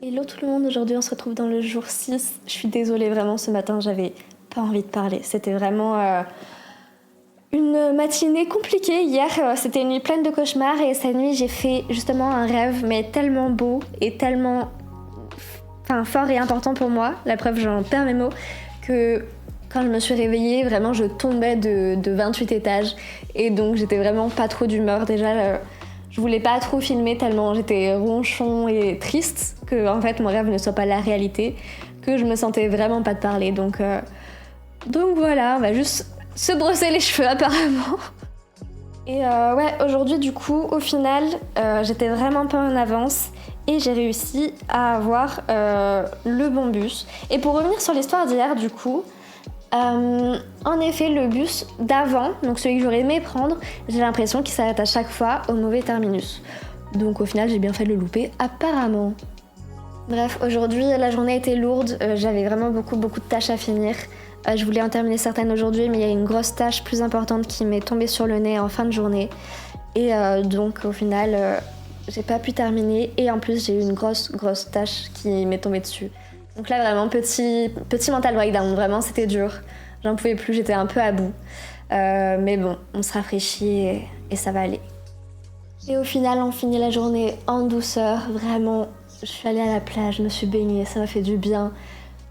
Hello tout le monde, aujourd'hui on se retrouve dans le jour 6. Je suis désolée vraiment, ce matin j'avais pas envie de parler. C'était vraiment une matinée compliquée. Hier c'était une nuit pleine de cauchemars et cette nuit j'ai fait justement un rêve mais tellement beau et tellement fort et important pour moi. La preuve, j'en perds mes mots, que quand je me suis réveillée, vraiment je tombais de 28 étages et donc j'étais vraiment pas trop d'humeur. Déjà je voulais pas trop filmer tellement j'étais ronchon et triste que en fait mon rêve ne soit pas la réalité, que je me sentais vraiment pas de parler. Donc voilà, on va juste se brosser les cheveux apparemment. Et ouais, aujourd'hui du coup, au final, j'étais vraiment pas en avance et j'ai réussi à avoir le bon bus. Et pour revenir sur l'histoire d'hier du coup, en effet, le bus d'avant, donc celui que j'aurais aimé prendre, j'ai l'impression qu'il s'arrête à chaque fois au mauvais terminus. Donc au final, j'ai bien fait de le louper, apparemment. Bref, aujourd'hui, la journée était lourde, j'avais vraiment beaucoup de tâches à finir. Je voulais en terminer certaines aujourd'hui, mais il y a une grosse tâche plus importante qui m'est tombée sur le nez en fin de journée. Et donc au final, j'ai pas pu terminer et en plus j'ai eu une grosse tâche qui m'est tombée dessus. Donc là vraiment petit mental breakdown, vraiment c'était dur. J'en pouvais plus, j'étais un peu à bout. Mais bon, on se rafraîchit et ça va aller. Et au final, on finit la journée en douceur. Vraiment, je suis allée à la plage, je me suis baignée, ça m'a fait du bien.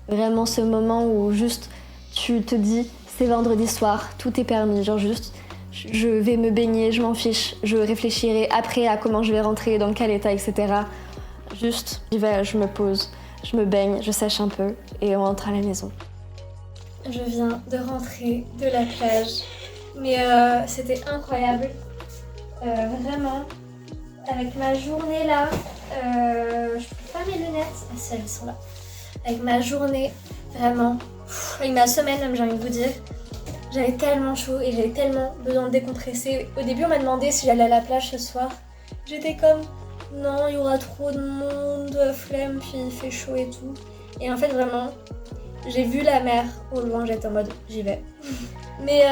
Vraiment ce moment où juste tu te dis c'est vendredi soir, tout est permis, genre juste je vais me baigner, je m'en fiche, je réfléchirai après à comment je vais rentrer, dans quel état, etc. Juste, j'y vais, je me pose, je me baigne, je sèche un peu et on rentre à la maison. Je viens de rentrer de la plage, mais c'était incroyable, vraiment. Avec ma journée là, je peux pas mes lunettes, ah si elles sont là. Avec ma journée, vraiment, avec ma semaine même j'ai envie de vous dire, j'avais tellement chaud et j'avais tellement besoin de décompresser. Au début on m'a demandé si j'allais à la plage ce soir. J'étais comme non, il y aura trop de monde, flemme, puis il fait chaud et tout. Et en fait vraiment, j'ai vu la mer au loin, j'étais en mode j'y vais. Mais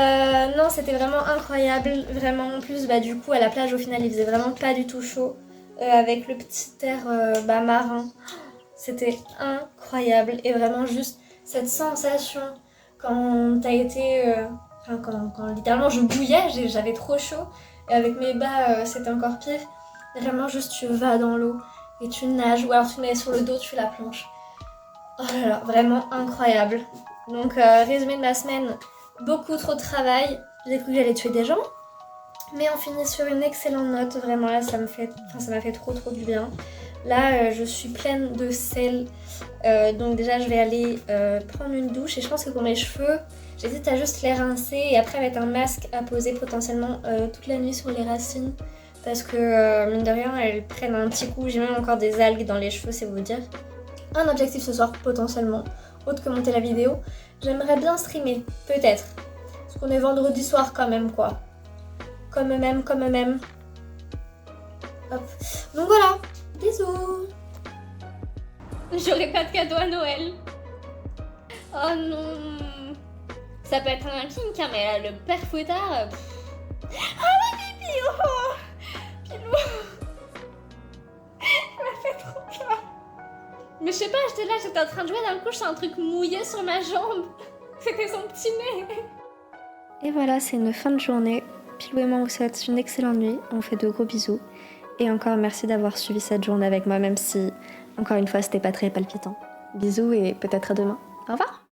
non, c'était vraiment incroyable, vraiment. En plus du coup à la plage au final il faisait vraiment pas du tout chaud, avec le petit air marin. C'était incroyable et vraiment juste cette sensation quand t'as été... quand littéralement je bouillais, j'avais trop chaud et avec mes bas c'était encore pire. Vraiment juste tu vas dans l'eau et tu nages ou alors tu te mets sur le dos, tu fais la planche. Oh là là, vraiment incroyable. Donc résumé de ma semaine, beaucoup trop de travail. J'ai cru que j'allais tuer des gens. Mais on finit sur une excellente note, vraiment là ça m'a fait trop du bien. Là je suis pleine de sel, donc déjà je vais aller prendre une douche et je pense que pour mes cheveux, j'hésite à juste les rincer et après mettre un masque à poser potentiellement toute la nuit sur les racines parce que mine de rien elles prennent un petit coup, j'ai même encore des algues dans les cheveux c'est vous dire. Un objectif ce soir potentiellement, autre que monter la vidéo, j'aimerais bien streamer, peut-être, parce qu'on est vendredi soir quand même quoi. Comme même. Hop. Donc voilà, bisous. J'aurai pas de cadeau à Noël. Oh non. Ça peut être un kink, hein, mais là, le père fouettard... Oh ma pipi, oh Pilou. Ça m'a fait trop peur. Mais je sais pas, j'étais en train de jouer, d'un coup, je sens un truc mouillé sur ma jambe. C'était son petit nez. Et voilà, c'est une fin de journée. Pilou et moi vous souhaite une excellente nuit, on vous fait de gros bisous. Et encore merci d'avoir suivi cette journée avec moi, même si, encore une fois, c'était pas très palpitant. Bisous et peut-être à demain. Au revoir!